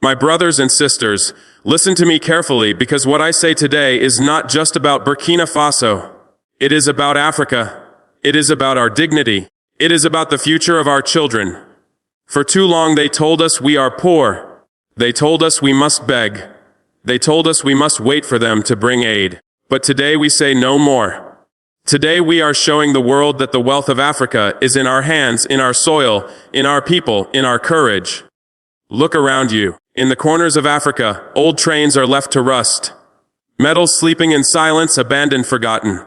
My brothers and sisters, listen to me carefully, because what I say today is not just about Burkina Faso. It is about Africa. It is about our dignity. It is about the future of our children. For too long they told us we are poor. They told us we must beg. They told us we must wait for them to bring aid. But today we say no more. Today we are showing the world that the wealth of Africa is in our hands, in our soil, in our people, in our courage. Look around you. In the corners of Africa, old trains are left to rust. Metals sleeping in silence, abandoned, forgotten.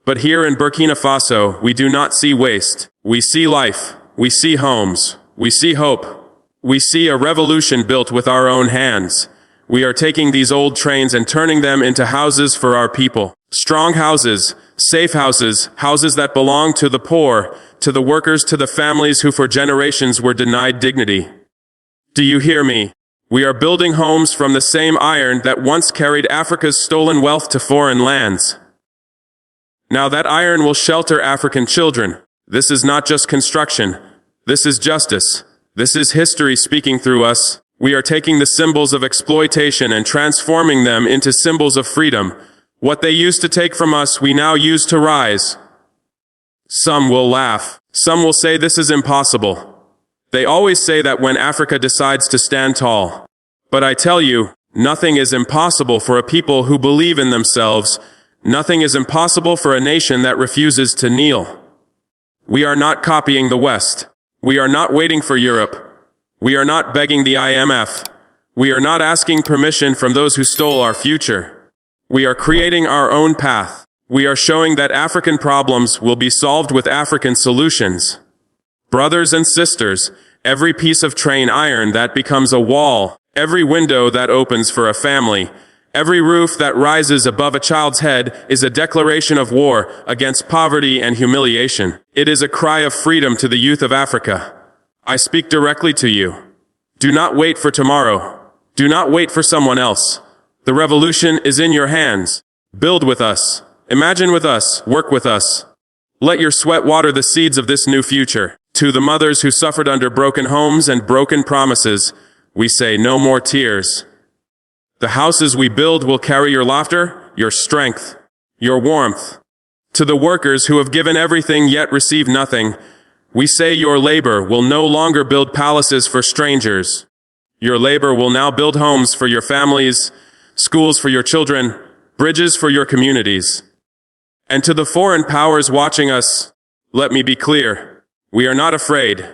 But here in Burkina Faso, we do not see waste. We see life. We see homes. We see hope. We see a revolution built with our own hands. We are taking these old trains and turning them into houses for our people. Strong houses, safe houses, houses that belong to the poor, to the workers, to the families who for generations were denied dignity. Do you hear me? We are building homes from the same iron that once carried Africa's stolen wealth to foreign lands. Now that iron will shelter African children. This is not just construction. This is justice. This is history speaking through us. We are taking the symbols of exploitation and transforming them into symbols of freedom. What they used to take from us, we now use to rise. Some will laugh. Some will say this is impossible. They always say that when Africa decides to stand tall. But I tell you, nothing is impossible for a people who believe in themselves. Nothing is impossible for a nation that refuses to kneel. We are not copying the West. We are not waiting for Europe. We are not begging the IMF. We are not asking permission from those who stole our future. We are creating our own path. We are showing that African problems will be solved with African solutions. Brothers and sisters, every piece of train iron that becomes a wall, every window that opens for a family, every roof that rises above a child's head is a declaration of war against poverty and humiliation. It is a cry of freedom to the youth of Africa. I speak directly to you. Do not wait for tomorrow. Do not wait for someone else. The revolution is in your hands. Build with us. Imagine with us. Work with us. Let your sweat water the seeds of this new future. To the mothers who suffered under broken homes and broken promises, we say no more tears. The houses we build will carry your laughter, your strength, your warmth. To the workers who have given everything yet receive nothing, we say your labor will no longer build palaces for strangers. Your labor will now build homes for your families, schools for your children, bridges for your communities. And to the foreign powers watching us, let me be clear. We are not afraid.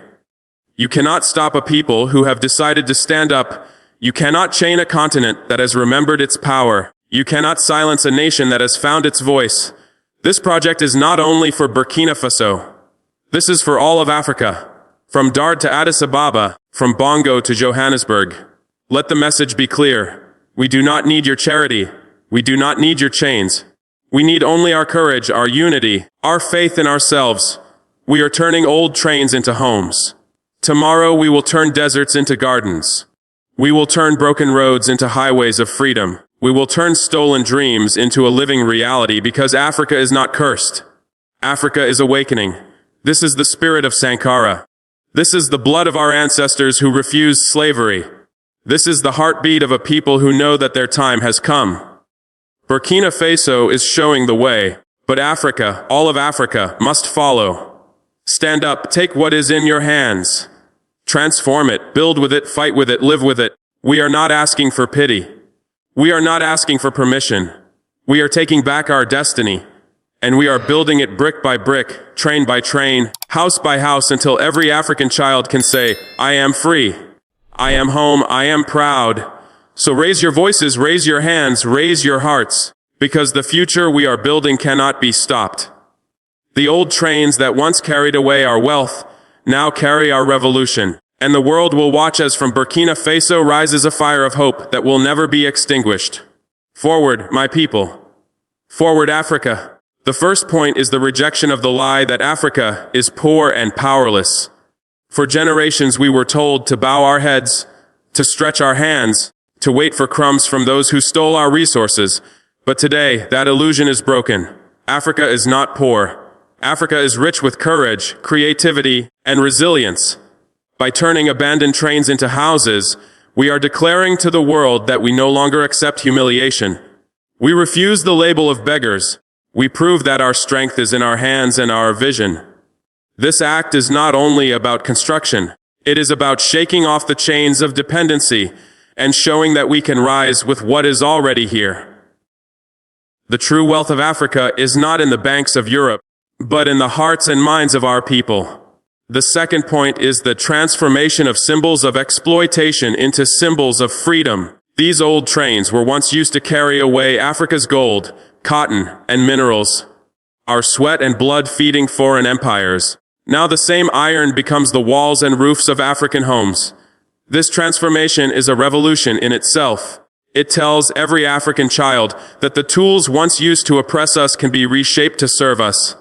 You cannot stop a people who have decided to stand up. You cannot chain a continent that has remembered its power. You cannot silence a nation that has found its voice. This project is not only for Burkina Faso. This is for all of Africa. From Dar to Addis Ababa, from Bongo to Johannesburg. Let the message be clear. We do not need your charity. We do not need your chains. We need only our courage, our unity, our faith in ourselves. We are turning old trains into homes. Tomorrow we will turn deserts into gardens. We will turn broken roads into highways of freedom. We will turn stolen dreams into a living reality, because Africa is not cursed. Africa is awakening. This is the spirit of Sankara. This is the blood of our ancestors who refused slavery. This is the heartbeat of a people who know that their time has come. Burkina Faso is showing the way, but Africa, all of Africa, must follow. Stand up, take what is in your hands. Transform it, build with it, fight with it, live with it. We are not asking for pity. We are not asking for permission. We are taking back our destiny. And we are building it brick by brick, train by train, house by house, until every African child can say, I am free. I am home. I am proud. So raise your voices, raise your hands, raise your hearts, because the future we are building cannot be stopped. The old trains that once carried away our wealth now carry our revolution, and the world will watch as from Burkina Faso rises a fire of hope that will never be extinguished. Forward, my people. Forward, Africa. The first point is the rejection of the lie that Africa is poor and powerless. For generations we were told to bow our heads, to stretch our hands, to wait for crumbs from those who stole our resources. But today, that illusion is broken. Africa is not poor. Africa is rich with courage, creativity, and resilience. By turning abandoned trains into houses, We are declaring to the world that we no longer accept humiliation. We refuse the label of beggars. We prove that our strength is in our hands and our vision. This act is not only about construction. It is about shaking off the chains of dependency and showing that we can rise with what is already here. The true wealth of Africa is not in the banks of Europe, but in the hearts and minds of our people. The second point is the transformation of symbols of exploitation into symbols of freedom. These old trains were once used to carry away Africa's gold, cotton, and minerals, our sweat and blood feeding foreign empires. Now the same iron becomes the walls and roofs of African homes. This transformation is a revolution in itself. It tells every African child that the tools once used to oppress us can be reshaped to serve us.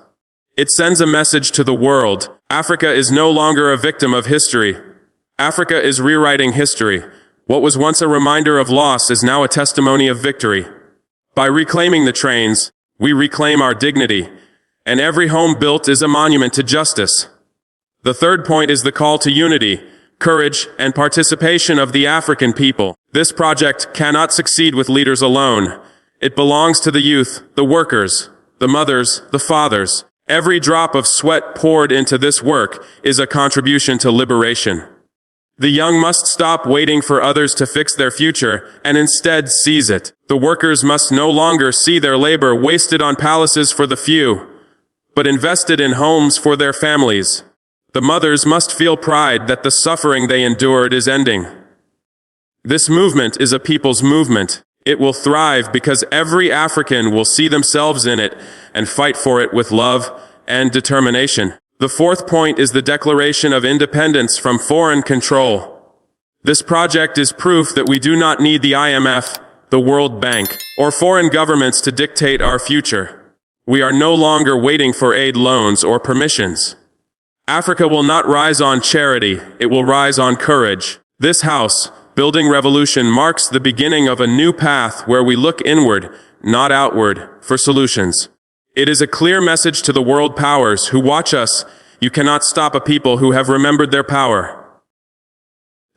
It sends a message to the world. Africa is no longer a victim of history. Africa is rewriting history. What was once a reminder of loss is now a testimony of victory. By reclaiming the trains, we reclaim our dignity, and every home built is a monument to justice. The third point is the call to unity, courage, and participation of the African people. This project cannot succeed with leaders alone. It belongs to the youth, the workers, the mothers, the fathers. Every drop of sweat poured into this work is a contribution to liberation. The young must stop waiting for others to fix their future and instead seize it. The workers must no longer see their labor wasted on palaces for the few, but invested in homes for their families. The mothers must feel pride that the suffering they endured is ending. This movement is a people's movement. It will thrive because every African will see themselves in it and fight for it with love and determination. The fourth point is the declaration of independence from foreign control. This project is proof that we do not need the IMF, the World Bank, or foreign governments to dictate our future. We are no longer waiting for aid loans or permissions. Africa will not rise on charity, it will rise on courage. This house, Building Revolution, marks the beginning of a new path where we look inward, not outward, for solutions. It is a clear message to the world powers who watch us: you cannot stop a people who have remembered their power.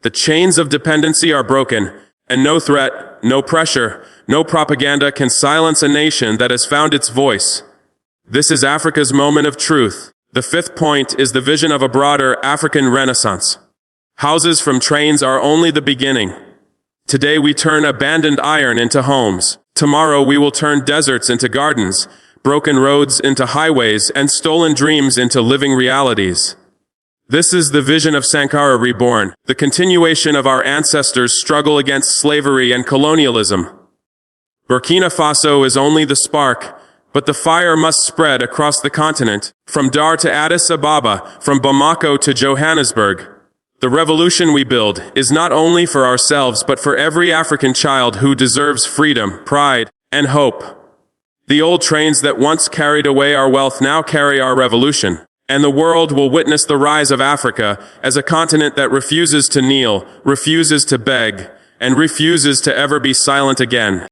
The chains of dependency are broken, and no threat, no pressure, no propaganda can silence a nation that has found its voice. This is Africa's moment of truth. The fifth point is the vision of a broader African renaissance. Houses from trains are only the beginning. Today we turn abandoned iron into homes. Tomorrow we will turn deserts into gardens, broken roads into highways, and stolen dreams into living realities. This is the vision of Sankara reborn, the continuation of our ancestors' struggle against slavery and colonialism. Burkina Faso is only the spark, but the fire must spread across the continent, from Dar to Addis Ababa, from Bamako to Johannesburg. The revolution we build is not only for ourselves but for every African child who deserves freedom, pride, and hope. The old trains that once carried away our wealth now carry our revolution, and the world will witness the rise of Africa as a continent that refuses to kneel, refuses to beg, and refuses to ever be silent again.